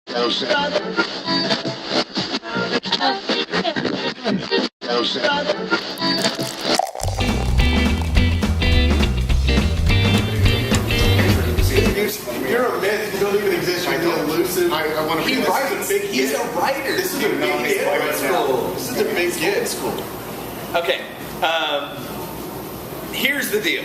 You're a myth. You don't even exist. You're elusive. I want to be writes. He's a writer. This is a big get right now. This is a big get. School. Okay. Here's the deal.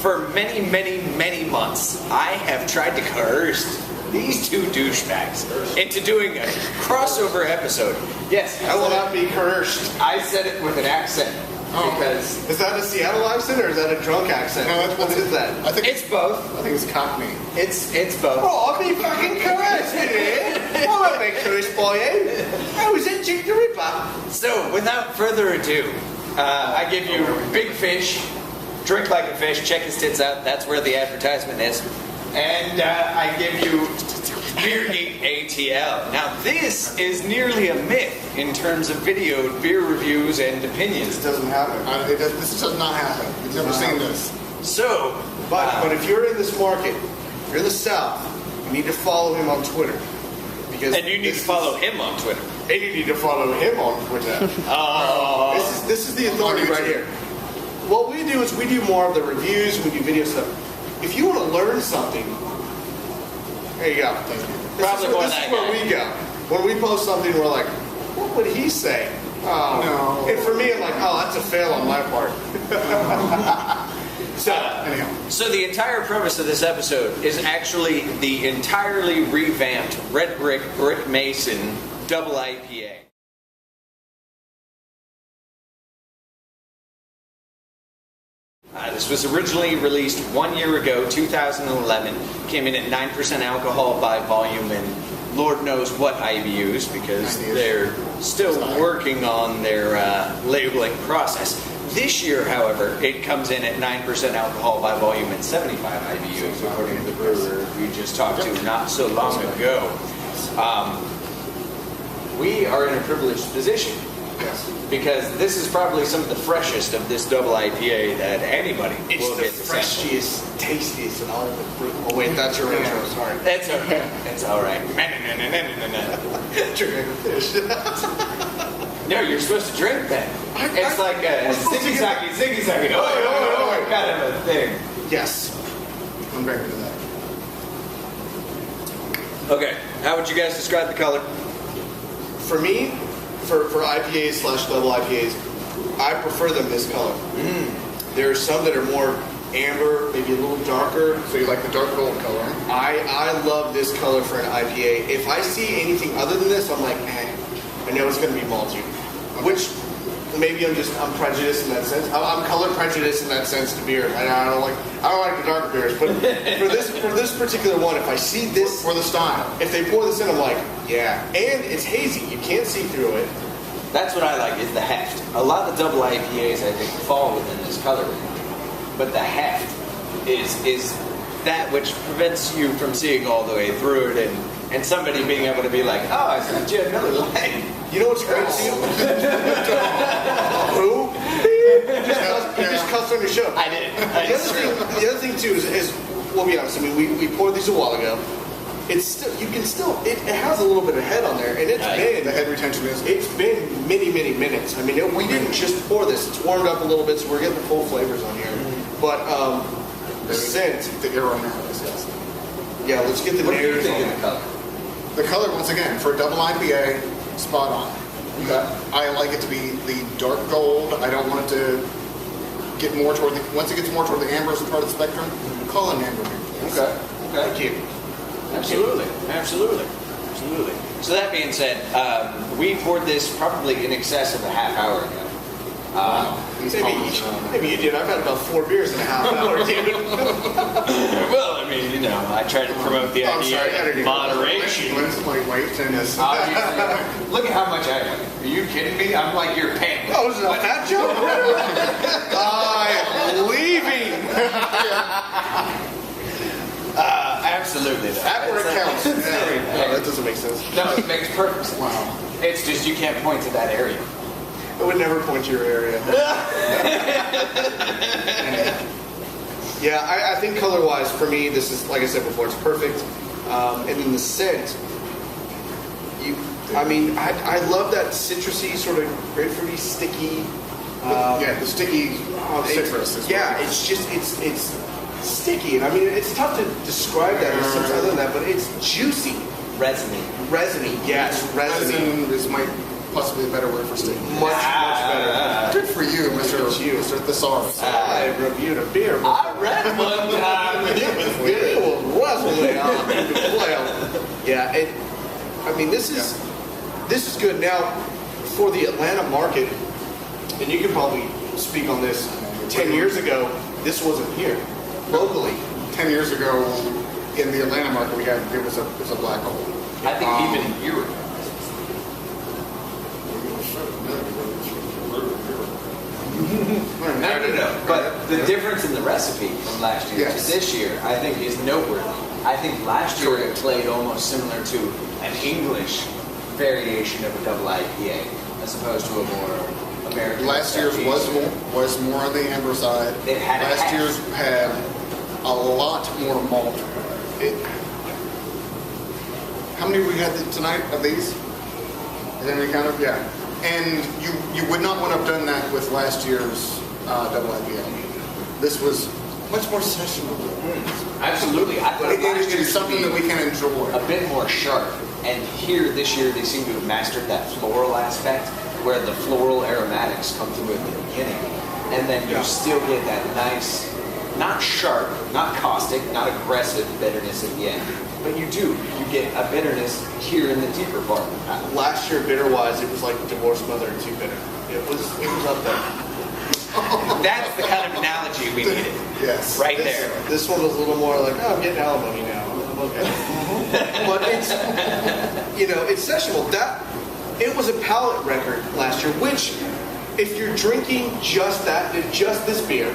For many, many, many months, I have tried to coerce these two douchebags into doing a crossover episode. Yes, I will not be coerced. I said it with an accent. Because is that a Seattle accent or is that a drunk accent? No, what is that? I think it's both. I think it's Cockney. It's both. Oh, I'll be fucking coerced, man. I'm a big coerced boy, eh? I was in Jake the Ripper. So, without further ado, I give you Big Fish, Drink Like a Fish, check his tits out, that's where the advertisement is. And I give you BeerGeekAtl. Now, this is nearly a myth in terms of video beer reviews and opinions. This doesn't happen. This does not happen. You've never seen this. So, but if you're in this market, if you're in the South, you need to follow him on Twitter. Because and you need to follow him on Twitter. And you need to follow him on Twitter. This is the authority right here. What we do is we do more of the reviews, we do video stuff. If you want to learn something, there you go. Probably more this is where we go. When we post something, we're like, what would he say? Oh, no. And for me, I'm like, oh, that's a fail on my part. So the entire premise of this episode is actually the entirely revamped Red Brick Mason double IPA. This was originally released 1 year ago, 2011. Came in at 9% alcohol by volume and Lord knows what IBUs because they're still working on their labeling process. This year, however, it comes in at 9% alcohol by volume and 75 IBUs, according to the brewer we just talked to not so long ago. We are in a privileged position. Yes. Because this is probably some of the freshest of this double IPA that anybody will get to sample. Freshest, tastiest, and all the fruit. Oh wait, that's your intro. Sorry. That's okay. It's all right. Drink a fish. No, you're supposed to drink that. It's like a ziggy-zaggy, oh, kind of a thing. Yes. I'm very good at that. Okay, how would you guys describe the color? For me, for IPAs / double IPAs, I prefer them this color. There are some that are more amber, maybe a little darker. So you like the dark gold color? I love this color for an IPA. If I see anything other than this, I'm like, I know it's going to be malty. Which maybe I'm prejudiced in that sense. I'm color prejudiced in that sense to beer. I don't like the dark beers. But for this particular one, if I see this for the style, if they pour this in, I'm like, yeah. And it's hazy. You can't see through it. That's what I like, is the heft. A lot of double IPAs, I think, fall within this color range. But the heft is that which prevents you from seeing all the way through it and somebody being able to be like, oh, I thought you had another leg. You know what's great to see? Who? You just cussed on your show. I did. The other thing too is we'll be honest. I mean, we poured these a while ago. It's still it has a little bit of head on there, and it's been the head retention is. It's been many minutes. I mean, we didn't just pour this; it's warmed up a little bit, so we're getting the full flavors on here. But the scent, the aromatic, yes. Yeah, let's get the What do you nairs think on of the color? The color, once again, for a double IPA, spot on. Okay. I like it to be the dark gold. I don't want it to get more toward once it gets more toward the amber part of the spectrum, call it an amber beer, please. Okay. Thank you. Absolutely. So that being said, we poured this probably in excess of a half hour ago. Maybe you did. I've had about 4 beers in a half hour, dude. Well, I mean, I try to promote the idea of moderation. Obviously. Look at how much I have. Are you kidding me? I'm like your pant. Oh, is it a fat joke? I'm leaving. Absolutely. That where it counts. No, that doesn't make sense. No, it makes perfect sense. Wow. It's just you can't point to that area. I would never point to your area. Yeah, I think color-wise, for me, this is, like I said before, it's perfect. And then the scent, I love that citrusy, sort of grapefruity, sticky. The sticky citrus. It's sticky. And I mean, it's tough to describe that as something other than that, but it's juicy. Resiny, yes. Resin is possibly a better word for sticky. Much better. Good for you, Mr. Thesaurus. I reviewed a beer. I read one time and it was good. It was wrestling on. Yeah, this is good. Now, for the Atlanta market, and you can probably speak on this, 10 years ago, this wasn't here, locally. 10 years ago, in the Atlanta market, it was a black hole. I think even a year ago. No. But the difference in the recipe from last year to this year, I think, is noteworthy. I think last year it played almost similar to an English variation of a double IPA, as opposed to a more American. Last year's was more on the amber side. Last year's had a lot more malt. How many we had tonight of these? Is there any kind of And you would not want to have done that with last year's double IPA. This was much more sessionable. Absolutely. I thought it is something that we can enjoy. A bit more sharp. And this year, they seem to have mastered that floral aspect, where the floral aromatics come through at the beginning. And then you still get that nice, not sharp, not caustic, not aggressive bitterness at the end. But you get a bitterness here in the deeper part. Last year, bitter-wise, it was like divorced mother and too bitter. It was up there. That's the kind of analogy we needed. Yes. Right there. This one was a little more like, I'm getting alimony now. I'm okay. But it's sessionable. It was a palate record last year, which, if you're drinking just this beer,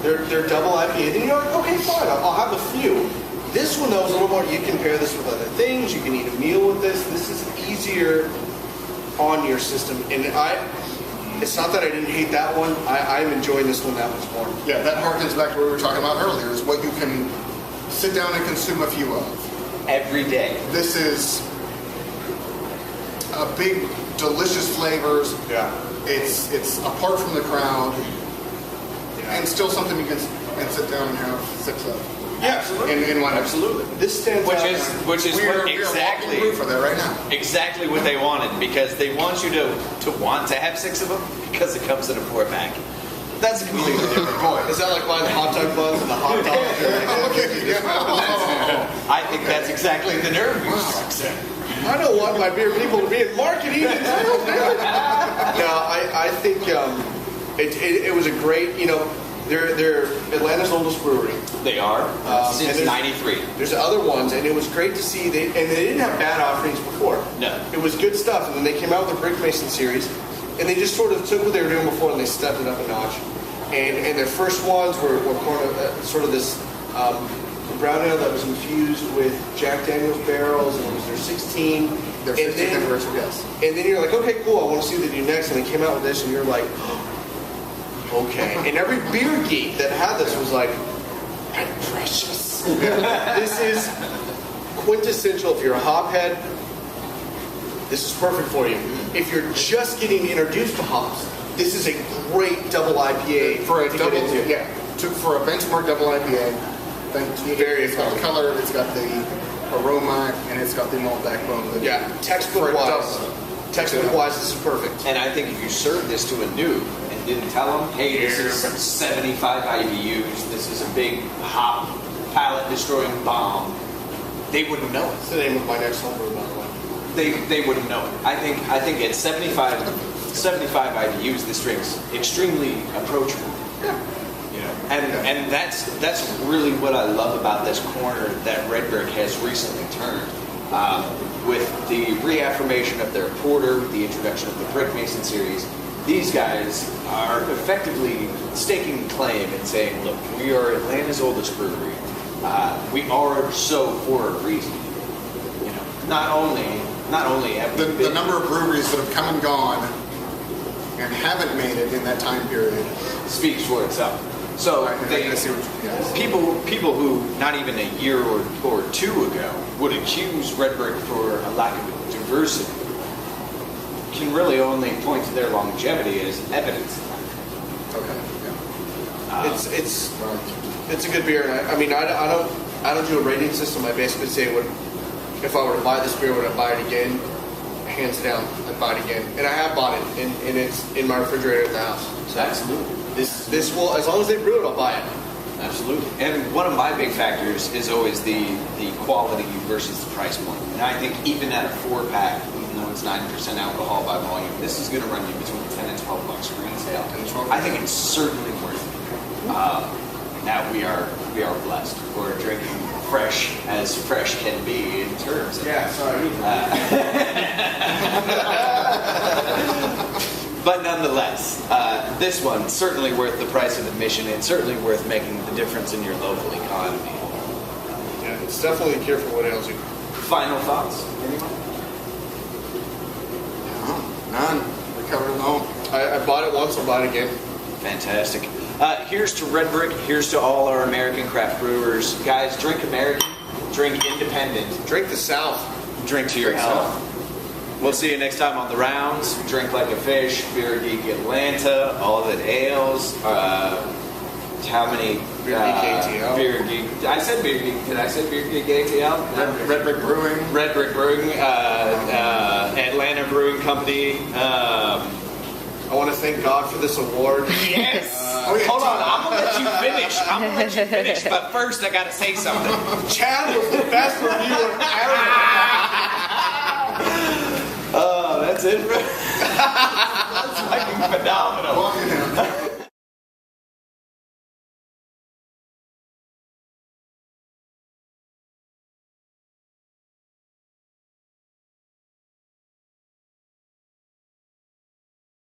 their double IPA, then you're like, okay, fine, I'll have a few. This one, though, is a little more, you can pair this with other things, you can eat a meal with this. This is easier on your system. And it's not that I didn't hate that one. I'm enjoying this one that much more. Yeah, that harkens back to what we were talking about earlier, is what you can sit down and consume a few of. Every day. This is a big, delicious flavors. Yeah. It's apart from the crowd. Yeah. And still something you can sit down and have 6 of. Yeah, absolutely. In one. Absolutely. This stands which out. Is exactly proof of that right now. Exactly what they wanted, because they want you to want to have 6 of them because it comes in a 4-pack. That's a completely different point. Is that like buying the hot dog buns and the hot dog? I think that's exactly the nerve you struck there. I don't want my beer people to be in marketing and sales. No, I think it was a great, they're Atlanta's oldest brewery. They are since '93. There's other ones, and it was great to see. They didn't have bad offerings before. No, it was good stuff. And then they came out with the Brick Mason series, and they just sort of took what they were doing before and they stepped it up a notch. And their first ones were sort of this brown ale that was infused with Jack Daniel's barrels, and it was their 16. Their 16th anniversary, yes. And then you're like, okay, cool. I want to see what they do next. And they came out with this, and you're like, okay. And every beer geek that had this was like, I'm precious. This is quintessential. If you're a hophead, this is perfect for you. If you're just getting introduced to hops, this is a great double IPA for a to double. get into. Yeah, for a benchmark double IPA. It's got the color, it's got the aroma, and it's got the malt backbone. Yeah, textbook-wise, this is perfect. And I think if you serve this to a noob and didn't tell them, hey, this is 75 IBUs, this is a big hop palate-destroying bomb, they wouldn't know it. It's the name of my next homebrew, by the way. They wouldn't know it. I think at 75 IBUs, this drink's extremely approachable. Yeah. And that's really what I love about this corner that Red Brick has recently turned. With the reaffirmation of their porter, the introduction of the Brick Mason series, these guys are effectively staking claim and saying, look, we are Atlanta's oldest brewery. We are so for a reason. Not only have we the number of breweries that have come and gone and haven't made it in that time period speaks for itself. So I see what you people who not even a year or two ago would accuse Red Brick for a lack of diversity can really only point to their longevity as evidence. Okay. Yeah. It's a good beer. I mean, I don't do a rating system. I basically say, if I were to buy this beer, would I buy it again? Hands down, I'd buy it again. And I have bought it, and it's in my refrigerator at the house. So Absolutely. This will, as long as they brew it, I'll buy it. Absolutely. And one of my big factors is always the quality versus the price point. And I think even at a 4-pack, even though it's 9% alcohol by volume, this is going to run you between 10 and 12 bucks for retail. I think it's certainly worth it. Now we are blessed. We're drinking fresh as fresh can be in terms of But nonetheless, this one certainly worth the price of admission and certainly worth making the difference in your local economy. Yeah, it's definitely a cure for what ails you. Final thoughts? Anyone? None. We covered it all. I bought it once, I'll buy it again. Fantastic. Here's to Red Brick. Here's to all our American craft brewers. Guys, drink American. Drink independent. Drink the South. Drink to your health. We'll see you next time on the rounds. Drink like a fish. Beer Geek Atlanta. All that ales. How many? Beer Geek ATL. Beer Geek. I said Beer Geek. Did I say Beer Geek ATL? Red Brick Brewing. Red Brick Brewing. Atlanta Brewing Company. I want to thank God for this award. Yes. Hold on. I'm gonna let you finish. But first, I gotta say something. Chad was the best reviewer ever. Oh, that's it. That's fucking phenomenal.